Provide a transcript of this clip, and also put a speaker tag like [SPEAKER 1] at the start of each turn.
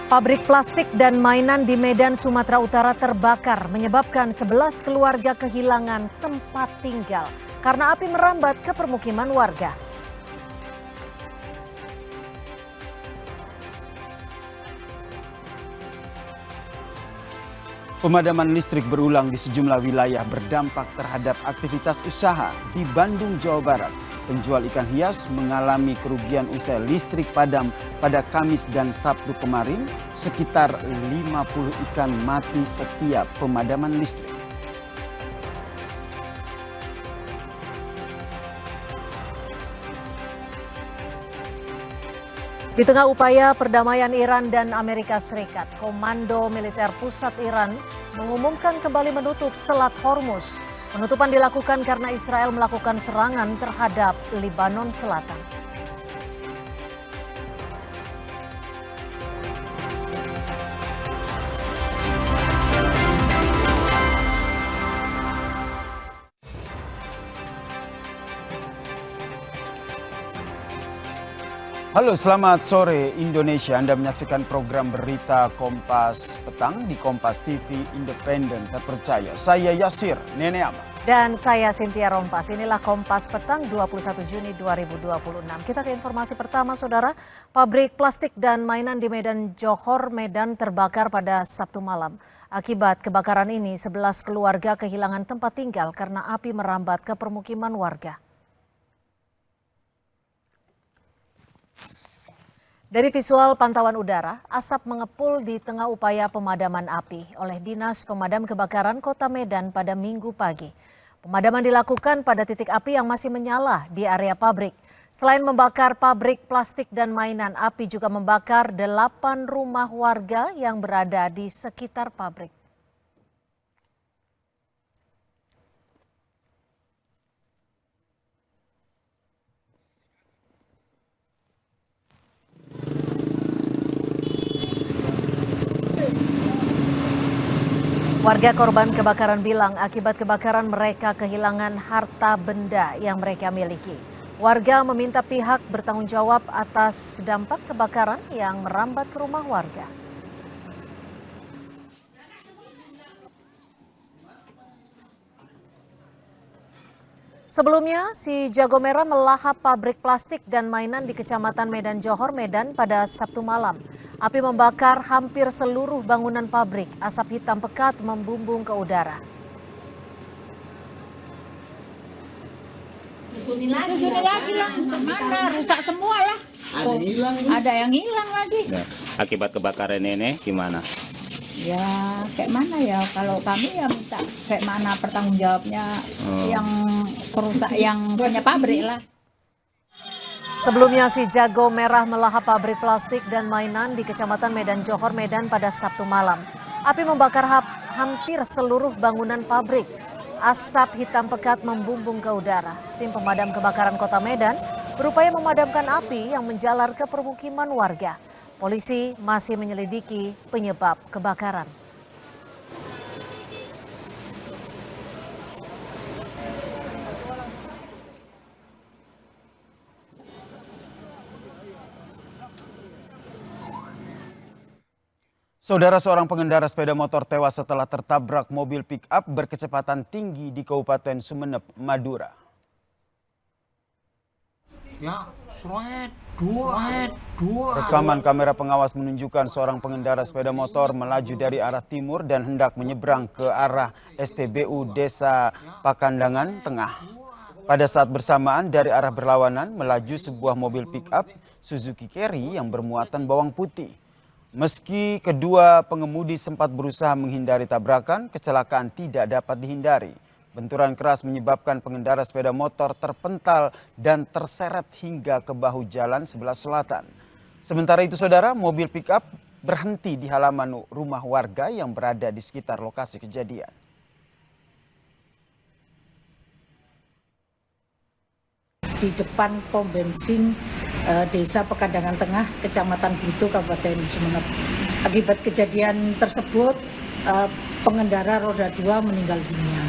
[SPEAKER 1] Pabrik plastik dan mainan di Medan, Sumatera Utara terbakar, menyebabkan 11 keluarga kehilangan tempat tinggal karena api merambat ke permukiman warga.
[SPEAKER 2] Pemadaman listrik berulang di sejumlah wilayah berdampak terhadap aktivitas usaha di Bandung, Jawa Barat. Penjual ikan hias mengalami kerugian usai listrik padam pada Kamis dan Sabtu kemarin. Sekitar 50 ikan mati setiap pemadaman listrik.
[SPEAKER 1] Di tengah upaya perdamaian Iran dan Amerika Serikat, Komando Militer Pusat Iran mengumumkan kembali menutup Selat Hormuz. Penutupan dilakukan karena Israel melakukan serangan terhadap Lebanon Selatan.
[SPEAKER 2] Halo, selamat sore Indonesia. Anda menyaksikan program berita Kompas Petang di Kompas TV Independen Terpercaya. Saya Yasir Nenek Ahmad.
[SPEAKER 1] Dan saya Cynthia Rompas. Inilah Kompas Petang 21 Juni 2026. Kita ke informasi pertama, Saudara. Pabrik plastik dan mainan di Medan Johor, Medan terbakar pada Sabtu malam. Akibat kebakaran ini, 11 keluarga kehilangan tempat tinggal karena api merambat ke permukiman warga. Dari visual pantauan udara, asap mengepul di tengah upaya pemadaman api oleh Dinas Pemadam Kebakaran Kota Medan pada Minggu pagi. Pemadaman dilakukan pada titik api yang masih menyala di area pabrik. Selain membakar pabrik plastik dan mainan, api juga membakar 8 rumah warga yang berada di sekitar pabrik. Warga korban kebakaran bilang akibat kebakaran mereka kehilangan harta benda yang mereka miliki. Warga meminta pihak bertanggung jawab atas dampak kebakaran yang merambat ke rumah warga. Sebelumnya, si Jago Merah melahap pabrik plastik dan mainan di Kecamatan Medan Johor, Medan pada Sabtu malam. Api membakar hampir seluruh bangunan pabrik. Asap hitam pekat membumbung ke udara.
[SPEAKER 3] Susuni lagi lah. Mana rusak semua lah. Ada yang hilang lagi.
[SPEAKER 4] Ya, akibat kebakaran ini gimana?
[SPEAKER 3] Ya kayak mana ya, kalau kami ya minta kayak mana pertanggung jawabnya yang perusak, yang punya pabrik lah.
[SPEAKER 1] Sebelumnya, si Jago Merah melahap pabrik plastik dan mainan di Kecamatan Medan Johor, Medan pada Sabtu malam. Api membakar hampir seluruh bangunan pabrik. Asap hitam pekat membumbung ke udara. Tim pemadam kebakaran Kota Medan berupaya memadamkan api yang menjalar ke permukiman warga. Polisi masih menyelidiki penyebab kebakaran.
[SPEAKER 2] Saudara, seorang pengendara sepeda motor tewas setelah tertabrak mobil pick-up berkecepatan tinggi di Kabupaten Sumeneb, Madura.
[SPEAKER 5] Ya, dua.
[SPEAKER 2] Rekaman kamera pengawas menunjukkan seorang pengendara sepeda motor melaju dari arah timur dan hendak menyeberang ke arah SPBU Desa Pakandangan Tengah. Pada saat bersamaan dari arah berlawanan melaju sebuah mobil pick-up Suzuki Carry yang bermuatan bawang putih. Meski kedua pengemudi sempat berusaha menghindari tabrakan, kecelakaan tidak dapat dihindari. Benturan keras menyebabkan pengendara sepeda motor terpental dan terseret hingga ke bahu jalan sebelah selatan. Sementara itu, Saudara, mobil pick-up berhenti di halaman rumah warga yang berada di sekitar lokasi kejadian.
[SPEAKER 3] Di depan pom bensin Desa Pekandangan Tengah, Kecamatan Butuh, Kabupaten Sumeneb. Akibat kejadian tersebut, pengendara roda 2 meninggal dunia.